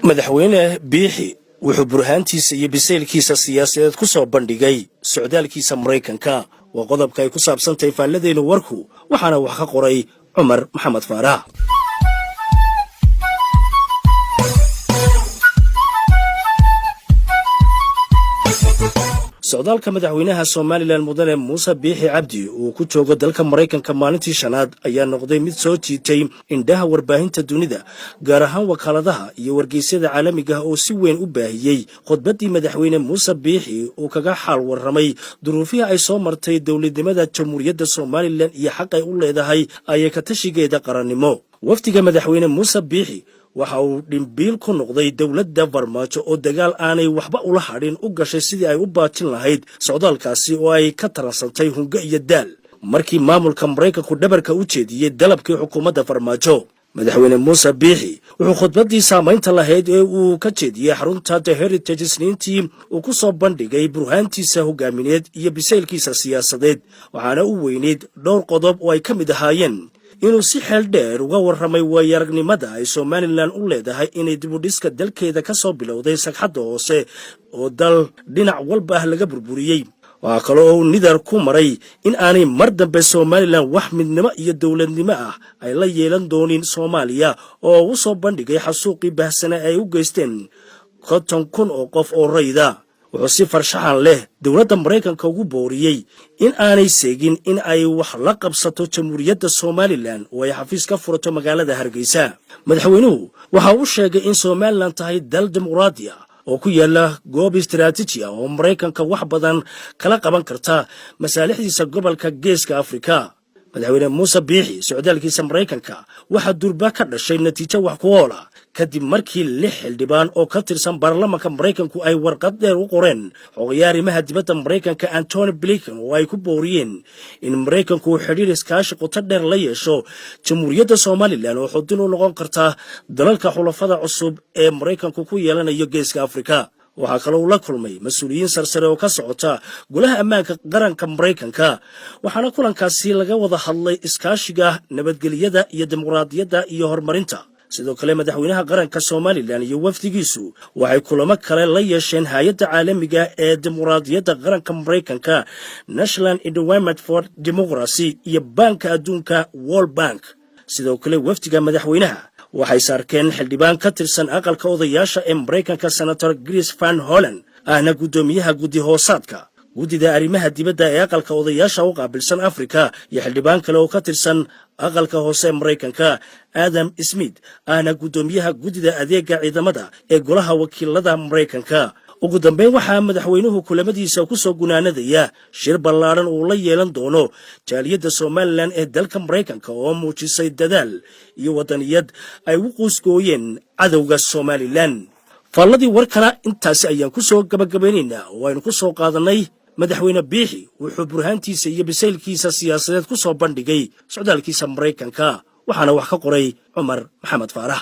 madaxweyne biixi wuxuu burhaantiisa iyo biseylkiisa siyaasadeed ku soo bandhigay socdaalkiisa Mareykanka waa qodobka ay ku saabsantahay faalladeena warku waxaana wax ka qoray Cumar Maxamed Faarax. socdaalka madaxweynaha Soomaaliland mudane Muuse Biixi Cabdi uu ku joogo dalka Mareykanka maalintii shanaad ayaa noqday mid soo jiitay indhaha warbaahinta dunida gaar ahaan wakaaladaha iyo wargeysyada caalamiga ah oo si weyn u baahiyay khudbadii madaxweyne Muuse Biixi uu kaga xaal waramay duruufihi ay soo martay dawladnimada Jamhuuriyadda Soomaaliland iyo xaq ay u leedahay ay ka tashigeeda qarannimo. wafdiga madaxweyne Muuse Biixi waxa uu dhimbiil ku noqday dawladda Farmaajo oo dagaal aanay waxba ula hadhin u gashay sidii ay u baatin lahayd socdaalkaasi oo ay ka taransantay hunga iyo daal markii maamulka Mareykanku dhabarka u jeediyay dalabkii xukuumadda Farmaajo. madaxweyne Muuse Biixi wuxuu khudbadii saamaynta lahayd ee uu ka jeediyay xarunta The Heritage Isniintii uu ku soo bandhigay burhaantiisa hogaamineed iyo biseylkiisa siyaasadeed waxaana u weyneyd dhowr qodob oo ay ka mid ahaayeen inuu si xeel dheer uga warramay waayo-aragnimada ay Soomaaliland u leedahay inay dib u dhiska dalkeeda ka soo bilowday sagxadda hoose oo dal dhinac walba ah laga burburiyey. waxaa kale oo uu nidar ku maray in aanay mar dambe Soomaaliland wax midnimo iyo dawladnimo ah ay la yeelan doonin Soomaaliya oo u soo bandhigay xasuuqii bahsana ay u geysteen 50,000 oo qof oo rayda. wuxuu si farshaxan leh dawladda Mareykanka ugu booriyay in aanay seegin in ay wax la qabsato Jamhuuriyadda Soomaaliland oo ay xafiis ka furato magaalada Hargeysa. madaxweynuhu waxa uu sheegay in Soomaaliland tahay dal dimuqraadi ah oo ku yaala goob istiraatiiji ah oo Mareykanka wax badan kala qaban karta masaalixdiisa gobolka Geeska Afrika. madaxweyne Muuse Biixi socdaalkiisa Mareykanka waxa durba ka dhashay natiijo wax ku ool ah kadib markii 6 xildhibaan oo ka tirsan baarlamaanka Mareykanku ay warqad dheer u qoreen xogayaarimaha dibadda Mareykanka Antony Blinken oo ay ku booriyeen in Mareykanku xiriir iskaashi qoto dheer la yeesho Jamhuuriyadda Soomaaliland oo xudun u noqon karta dalalka xulafada cusub ee Mareykanku ku yeelanayo Geeska Afrika. waxaa kaloo la kulmay mas'uuliyiin sarsare oo ka socota golaha ammaanka qaranka Mareykanka waxaana kulankaasi laga wada hadlay iskaashiga nabadgelyada iyo dimuqraadiyadda iyo horumarinta. sidoo kale madaxweynaha qaranka Soomaaliland iyo wafdigiisu waxay kulamo kale la yeesheen hay'adda caalamiga ee dimuqraadiyadda qaranka Mareykanka National Endowment for Democracy iyo Banka Adduunka World Bank. sidoo kale wafdiga madaxweynaha waxay saarkeen xildhibaan ka tirsan aqalka odayaasha ee Mareykanka Senator Chris Van Hollen ahna gudoomiyaha guddi hoosaadka guddida arrimaha dibadda ee aqalka odayaasha u qaabilsan Afrika iyo xildhibaan kale oo ka tirsan aqalka hoose ee Mareykanka Adam Smith ahna gudoomiyaha guddida adeega ciidamada ee golaha wakiilada Mareykanka. ugu dambeyn waxaa madaxweynuhu kulamadiisa ku soo gunaanadaya shir ballaaran uu la yeelan doono jaaliyadda Soomaaliland ee dalka Mareykanka oo muujisay dadaal iyo wadaniyad ay u qoysgooyeen cadowga Soomaaliland. falladii warkana intaasi ayaan ku soo gabagabaynaynaa oo aynu ku soo qaadanay madaxweyne Biixi wuxuu burhaantiisa iyo biseylkiisa siyaasadeed ku soo bandhigay socdaalkiisa Mareykanka waxaana wax ka qoray Cumar Maxamed Faarax.